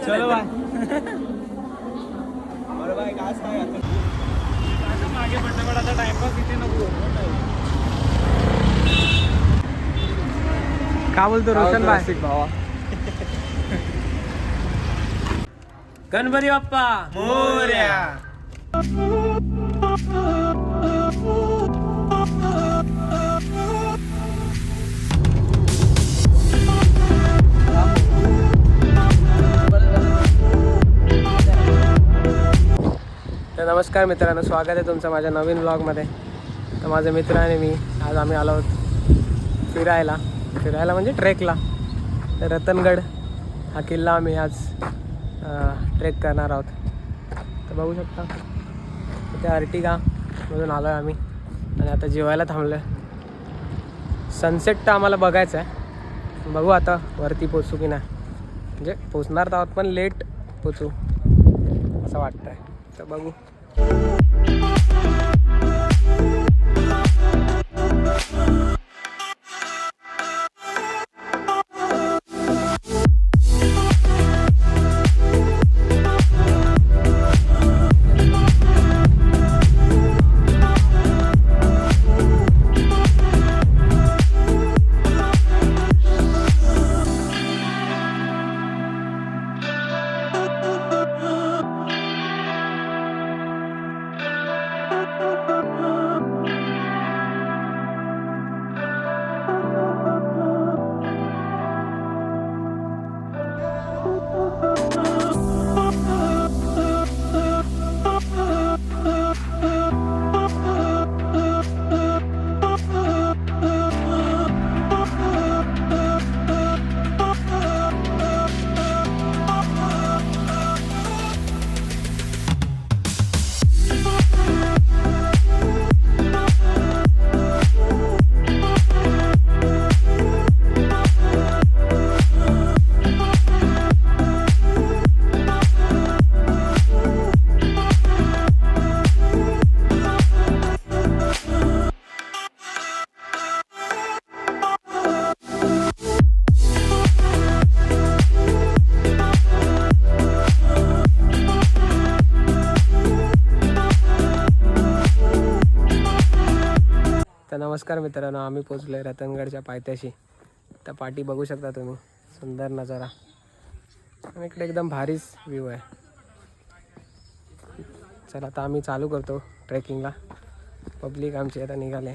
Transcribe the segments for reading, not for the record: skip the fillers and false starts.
चलो बाय. बरं बाय. काय मागे पडलं आता टाइमपास इथे नको. का बोलतो रोशन भाई? भावा. गणपती बाप्पा मोरया. तर नमस्कार मित्रांनो, स्वागत आहे तुमचं माझ्या नवीन ब्लॉगमध्ये. तर माझे मित्र आणि मी आज आम्ही आलो आहोत फिरायला म्हणजे ट्रेकला. तर रतनगड हा किल्ला आम्ही आज ट्रेक करणार आहोत. तर बघू शकता इथे अर्टिगामधून आलो आहे आम्ही आणि आता जेवायला थांबलो आहे. सनसेट तर आम्हाला बघायचं आहे. बघू आता वरती पोचू की नाही, म्हणजे पोचणार तर आहोत पण लेट पोचू असं वाटतं आहे. तर बघू. तर नमस्कार मित्रांनो, आम्ही पोचलो आहे रतनगडच्या पायथ्याशी. त्या पाठी बघू शकता तुम्ही, सुंदर नजारा आणि इकडे एकदम भारीच व्ह्यू आहे. चला आता आम्ही चालू करतो ट्रेकिंगला. पब्लिक आमची आता निघाले.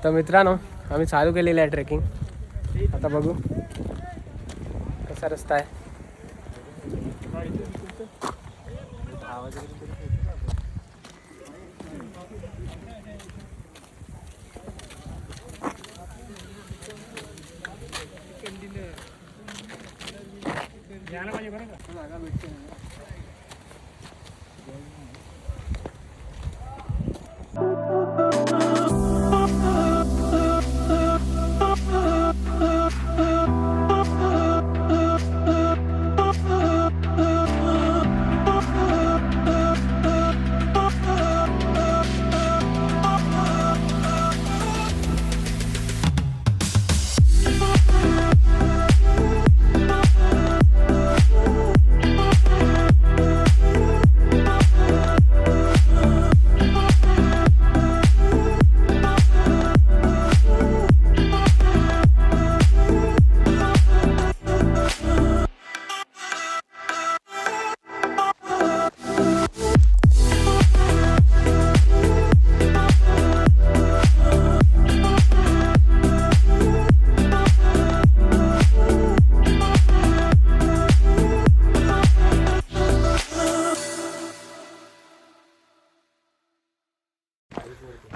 तर मित्रांनो, आम्ही चालू केलेलं आहे ट्रेकिंग. आता बघू कसा रस्ता आहे.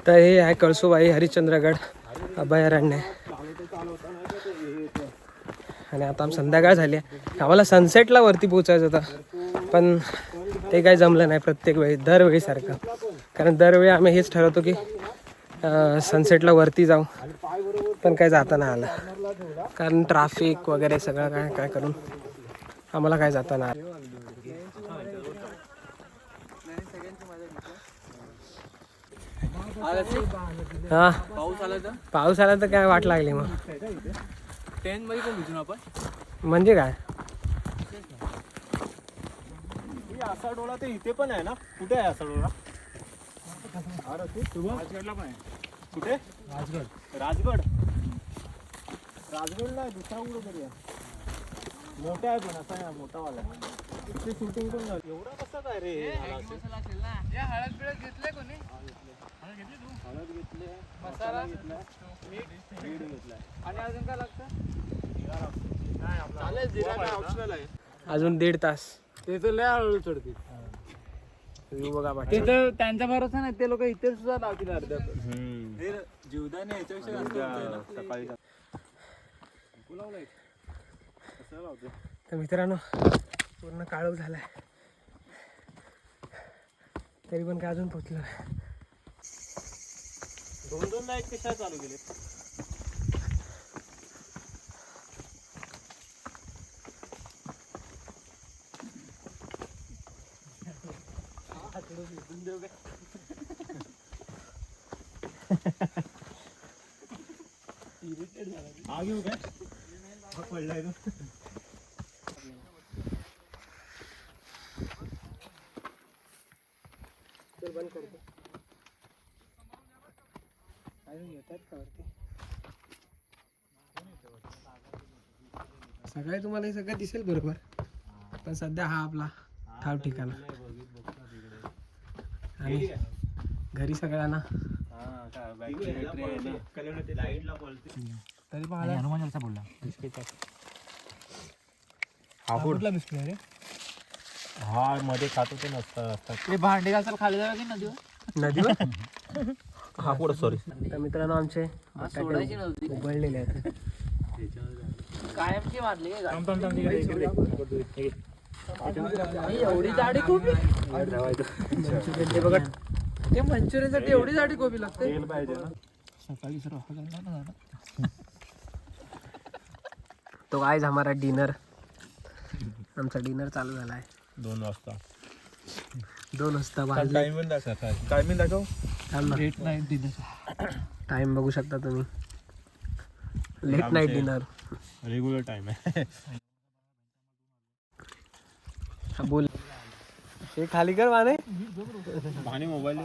तर हे आहे कळसूबाई हरिश्चंद्रगड अभयारण्य. आणि आता संध्याकाळ झाली आहे. आम्हाला सनसेटला वरती पोचायचं होतं, पण ते काही जमलं नाही प्रत्येक वेळी दरवेळीसारखं. कारण दरवेळी आम्ही हेच ठरवतो की सनसेटला वरती जाऊ, पण काय जाता नाही आलं. कारण ट्रॅफिक वगैरे सगळं काय करून आम्हाला काय जाता नाही आलं. हा पाऊस आला तर पाऊस आला तर काय वाट लागली मग. टेन मध्ये पण भिजून आपण. म्हणजे काय असा डोळा ते इथे पण आहे ना. कुठे आहे असा डोळा? राजगडला पण आहे. कुठे? राजगड. राजगडला आहे, दुसरा कुठं तरी आहे. मोठा आहे पण असा आहे मोठा वाला. इथे शूटिंग पण झालं. एवढा कसा काय रे? हळद बिळद घेतले कोणी? हळद घेतले, मसाला घेतलाय, मीठ घेतलाय. आणि अजून काय लागतं? चालेल, जिरा काय ऑप्शनल आहे. अजून 1.5 तास. ते तर लय हळू चढतील. व्ह्यू बघा ते पाठी. तर त्यांचा भरोसा नाही, ते लोक इथे सुद्धा लावतील अर्ध्या. हे जीवदाने याच्यापेक्षा जास्त होतंय ना. सकाळी कसं लावते? तर मित्रांनो पूर्ण काळोख झालाय तरी पण काय अजून पोचलं नाही. 2-2 लाईट कशा चालू केले? हा घेऊ काय? हा पडलाय तो. बंद करतो. अजून येतात का वरती? सकाळी तुम्हाला हे सगळं दिसेल बरोबर, पण सध्या हा आपला ठाव ठिकाणा. आणि घरी सगळ्यांना तरी पण हनुमान बोलला हा कुठला बिस्किट आहे रे? हा मध्ये खातो ते नसतं. ते भांडे घासायला खाली जावं की नदीवर? नदीवर. हा पुढं सॉरी. तर मित्रांनो आमचे सोडायची नव्हती. उबळलेले आहेत. कायमची मारली काय? एवढी जाडी कोबी? ते बघा ते मंचुरियन साठी एवढी जाडी कोबी लागते? तेल पाहिजे ना. सकाळी सर तो आज हमारा डिनर, आमचा डिनर चालू झाला आहे 2 वाजता. 2 वाजता वाजले. टायमिंग दाखव. Late night dinner. टाइम बघू शकता तुम्ही. Late night dinner. Regular time आहे. बोल हे खाली कर माने. पाणी मोबाईल.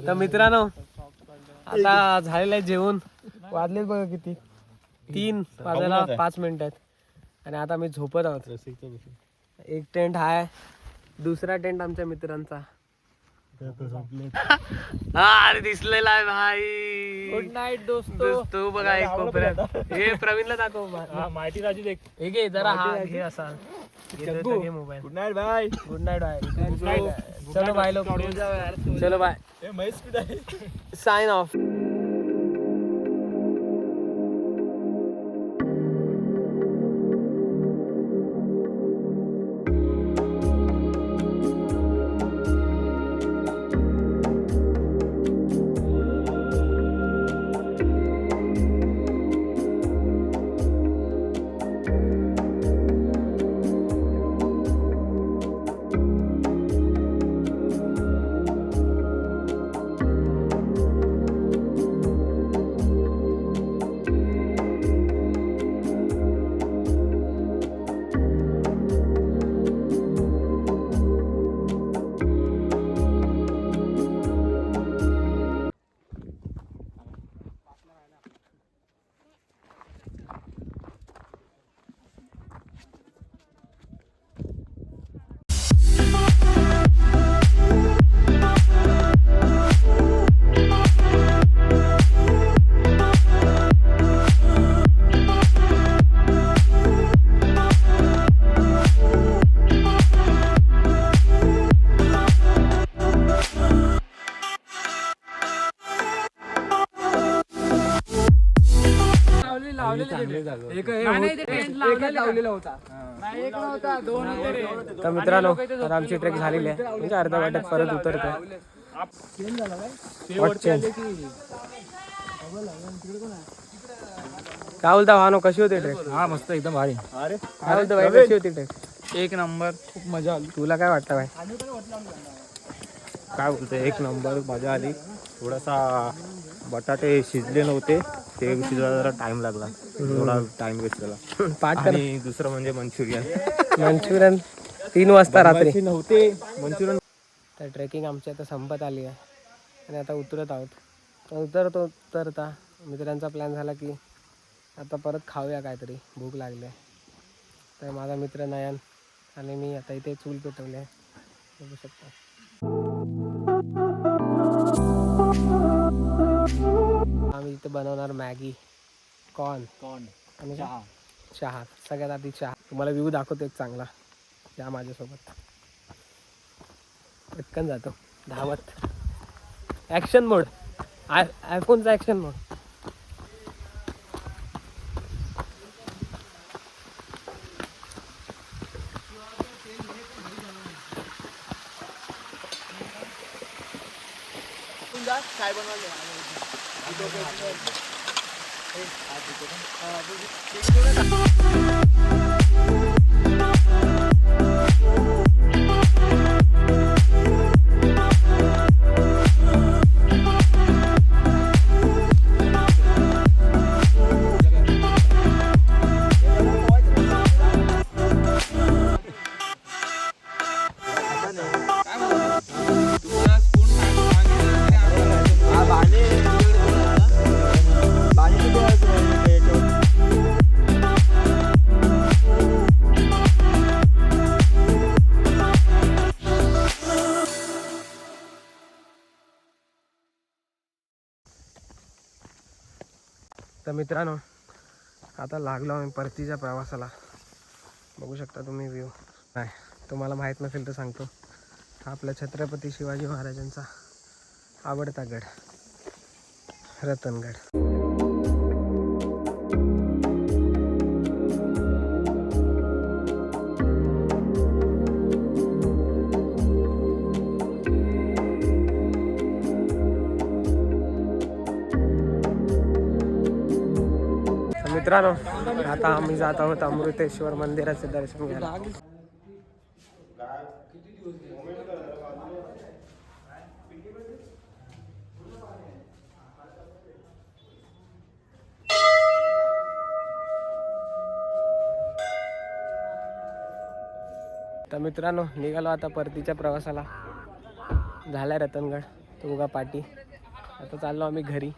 तर मित्रांनो आता झालेलं आहे जेवण. वाजलेत बघा किती, 3 वाजायला 5 मिनिट आहेत. आणि आता मी झोपत आहोत. एक टेंट आहे, दुसरा टेंट आमच्या मित्रांचा. अरे दिसलेला आहे भाई. गुड नाईट दोस्तो. दोस्तो बघा एक कोपऱ्यात. हे प्रवीणला दाखव. माहिती राजू देख. हे घे जरा. हा घे असा mobile. Good night bye. Good night bye. चलो बाय लोग. चलो बाय. महेश कुठे आहे? Sign off. तर मित्रांनो आता आमची ट्रेक झालेली आहे. म्हणजे अर्धा वाटत परत उतरतोय. काय बोलता भानो, कशी होती ट्रेक? हा मस्त एकदम भारी. काय बोलतो भाई, कशी होती ट्रेक? एक नंबर. खूप मजा आली. तुला काय वाटतं भाई? काय बोलतोय? 1 नंबर मजा आली. थोडासा बटाटे शिजले नव्हते, ते शिजायला जरा टाइम लागला, थोडा टाइम वेस्ट झाला. पाठ कर. आणि दुसरं म्हणजे मंचुरियन मंचुरियन 3 वाजता रात्री बनवायचे नव्हते मंचुरियन. तर ट्रेकिंग आमची आता संपत आली आहे आणि आता उतरत आहोत. उतरता मित्रांचा प्लॅन झाला की आता परत खाऊया काहीतरी, भूक लागली आहे. तर माझा मित्र नयन आणि मी आता इथे चूल पेटवले आहे, बघू शकता. आम्ही इथे बनवणार मॅगी, कॉर्न आणि चहा. सगळ्यात आधी चहा. तुम्हाला व्ह्यू दाखवतो एक चांगला, या माझ्यासोबत. पटकन जातो धावत. ॲक्शन मोड, आयफोनचा ॲक्शन मोड. काय बनवलं तर मित्रांनो, आता लागलो आम्ही परतीच्या प्रवासाला. बघू शकता तुम्ही व्ह्यू. नाही तुम्हाला माहीत नसेल तर सांगतो, हा आपल्या छत्रपती शिवाजी महाराजांचा आवडता गड, रतनगड. मित्रांनो, आता आम्ही जात आहोत अमृतेश्वर मंदिराचे दर्शन घ्यायला. तर मित्रांनो, निघालो आता परतीच्या प्रवासाला. झाला रतनगड, तुंगा पाटी. आता चाललो आम्ही घरी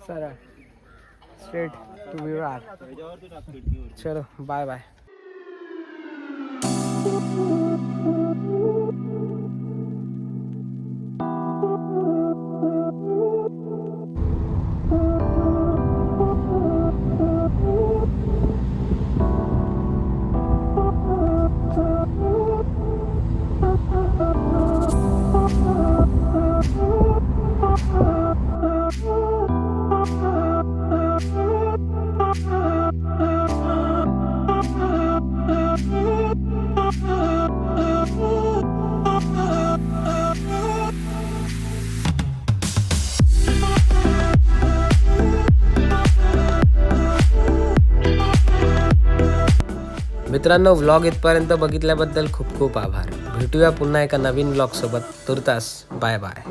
सरळ, स्ट्रेट टू विरार. चलो बाय बाय. मित्रांनो, व्लॉग इथपर्यंत बघितल्याबद्दल खूप खूप आभार. भेटूया पुन्हा एका नवीन व्लॉग सोबत. तुर्तास बाय बाय.